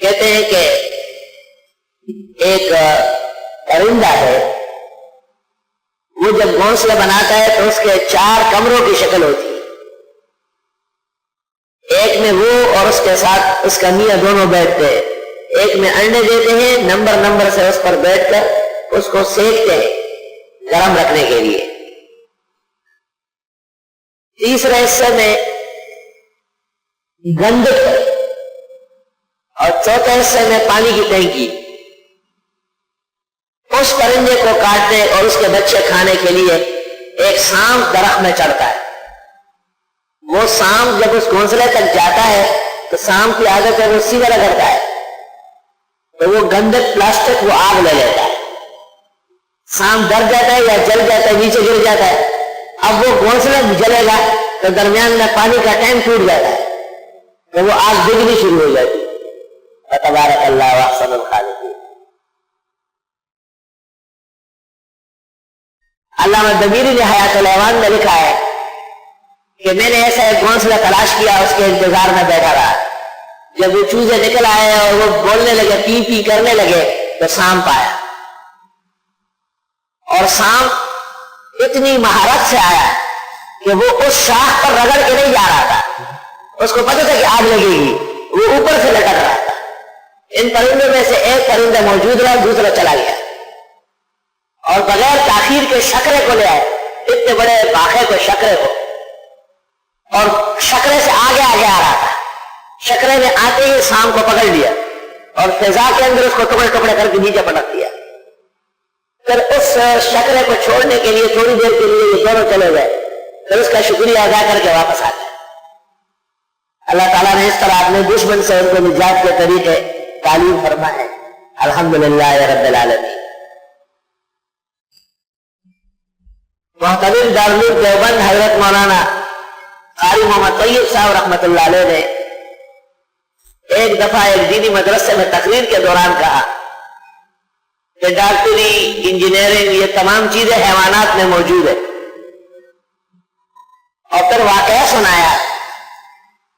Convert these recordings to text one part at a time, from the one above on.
کہتے ہیں کہ ایک پرندہ ہے، وہ جب گھونسلہ بناتا ہے تو اس کے 4 کمروں کی شکل ہوتی ہے، ایک میں وہ اور اس کے ساتھ اس کا میاں دونوں بیٹھتے ہیں، ایک میں انڈے دیتے ہیں، نمبر سے اس پر بیٹھ کر اس کو سیکتے ہیں گرم رکھنے کے لیے، تیسرے حصے میں گندک اور چوتھے حصے میں پانی کی ٹینکی۔ اس پرندے کو کاٹتے اور اس کے بچے کھانے کے لیے ایک سانپ درخت میں چڑھتا ہے۔ وہ سانپ جب اس گھونسلے تک جاتا ہے تو سانپ کی عادت ہے وہ سیدھا رگڑتا ہے، تو وہ گندک پلاسٹک وہ آگ لے لیتا ہے، سانپ ڈر جاتا ہے یا جل جاتا ہے، نیچے گر جاتا ہے۔ اب وہ گھونسلہ جلے گا تو درمیان میں پانی کا ٹینک ٹوٹ جاتا ہے تو وہ آگ بجھنی شروع ہو جاتی ہے۔ تبارک اللہ واحسن الخالقین۔ علامہ دبیری نے حیات الحیوان میں لکھا ہے کہ میں نے ایسا ایک گھونسلہ تلاش کیا، اس کے انتظار میں بیٹھا رہا، جب وہ چوزے نکل آئے اور وہ بولنے لگے، پی پی کرنے لگے، تو سانپ آیا، اور سانپ اتنی مہارت سے آیا کہ وہ اس شاخ پر رگڑ کے نہیں جا رہا تھا، اس کو پتہ تھا کہ آگ لگے گی، وہ اوپر سے لٹک رہا تھا۔ ان پرندوں میں سے ایک پرندہ موجود رہا، دوسرا چلا گیا، اور بغیر تاخیر کے شکرے کو لے آئے، اتنے بڑے باخے کو، شکرے کو، اور شکرے سے آگے آگے آ رہا تھا۔ شکرے نے آتے ہی سانپ کو پکڑ لیا اور فضا کے اندر اس کو ٹکڑے ٹکڑے کر کے نیچے پٹک دیا۔ پھر اس شکرے کو چھوڑنے کے لیے تھوڑی دیر کے لیے یہ دونوں چلے گئے، پھر اس کا شکریہ ادا کر کے واپس آ گئے۔ اللہ تعالیٰ نے اس طرح اپنے دشمن سے ان کو نجات کے طریقے تعلیم فرمائے۔ الحمدللہ رب العالمین۔ محتمل دارالعلوم دیوبند حضرت مولانا قاری محمد طیب صاحب رحمۃ اللہ علیہ نے ایک دفعہ ایک دینی مدرسے میں تقریر کے دوران کہا کہ ڈاکٹری، انجینئرنگ، یہ تمام چیزیں حیوانات میں موجود ہے، اور پھر واقعہ سنایا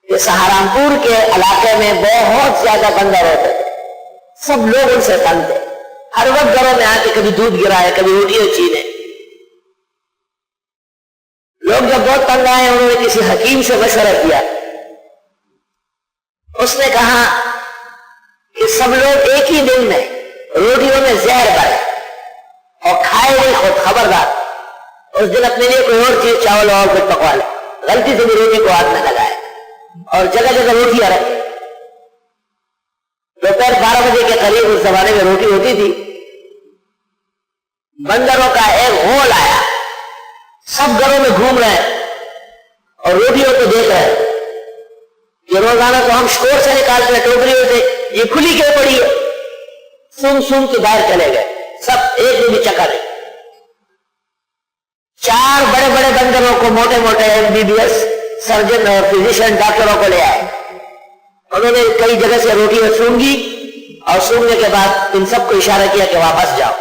کہ سہارنپور کے علاقے میں بہت زیادہ بندر ہوتے تھے، سب لوگ ان سے تنگ تھے، ہر وقت گھروں میں آ کے کبھی دودھ گرائے، کبھی روٹی چھینے۔ لوگ جب بہت تنگ آئے، انہوں نے کسی حکیم سے مشورہ کیا، اس نے کہا کہ سب لوگ ایک ہی دن میں روٹیوں میں زہر ڈالے اور کھائے نہیں خود، خبردار اس دن اپنے لیے کوئی اور چیز، چاول اور کچھ پکوا لے، غلطی سے بھی روٹی کو ہاتھ نہ لگائے، اور جگہ جگہ روٹیاں رکھے۔ دوپہر 12 بجے کے قریب اس زمانے میں روٹی ہوتی تھی، بندروں کا ایک غول آیا، سب گھروں میں گھوم رہے ہیں اور روٹیوں کو دیکھ رہے ہیں۔ یہ روزانہ تو ہم اسٹور سے نکالتے ہیں ٹوکریوں سے، یہ کھلی کیوں پڑی ہے؟ سن سن کے باہر چلے گئے، سب ایک دن بھی چکا نہیں۔ 4 بڑے بڑے بندروں کو، موٹے موٹے MBBS سرجن اور فزیشین ڈاکٹروں کو لے آئے، انہوں نے کئی جگہ سے روٹیاں سونگی، اور سونگنے کے بعد ان سب کو اشارہ کیا کہ واپس جاؤ۔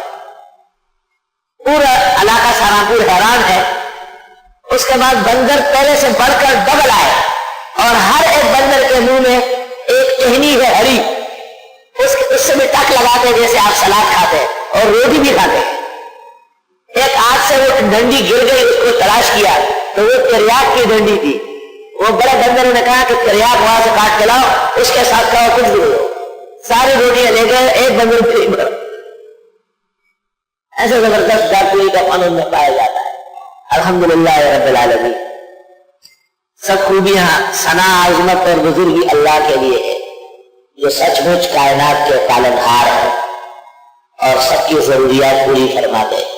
پورا علاقہ سہارنپور حیران ہے۔ اس کے بعد بندر پہلے سے بڑھ کر ڈبل آئے، اور ہر ایک بندر کے منہ میں ایک ٹہنی ہے ہری، اس سے بھی ٹک لگاتے جیسے آپ سلاد کھاتے ہیں، اور روٹی بھی کھاتے ہیں۔ ایک ہاتھ سے وہ ڈنڈی گر گئی، اس کو تلاش کیا تو وہ تریاک کی ڈنڈی تھی۔ وہ بڑے بندروں نے کہا کہ تریاک وہاں سے کاٹ کے لاؤ، اس کے ساتھ کھاؤ، کچھ بھی ہو۔ ساری روٹیاں لے گئے، ایک بندر پھر بڑھ۔ ایسے زبردست ڈاکٹری کا قانون میں پایا جاتا ہے۔ الحمدللہ رب العالمین۔ سب خوبیاں، ثنا، عظمت اور بزرگی اللہ کے لیے ہے، جو سچ مچ کائنات کے پالنہار ہے اور سب کی ضروریات پوری فرماتے ہیں۔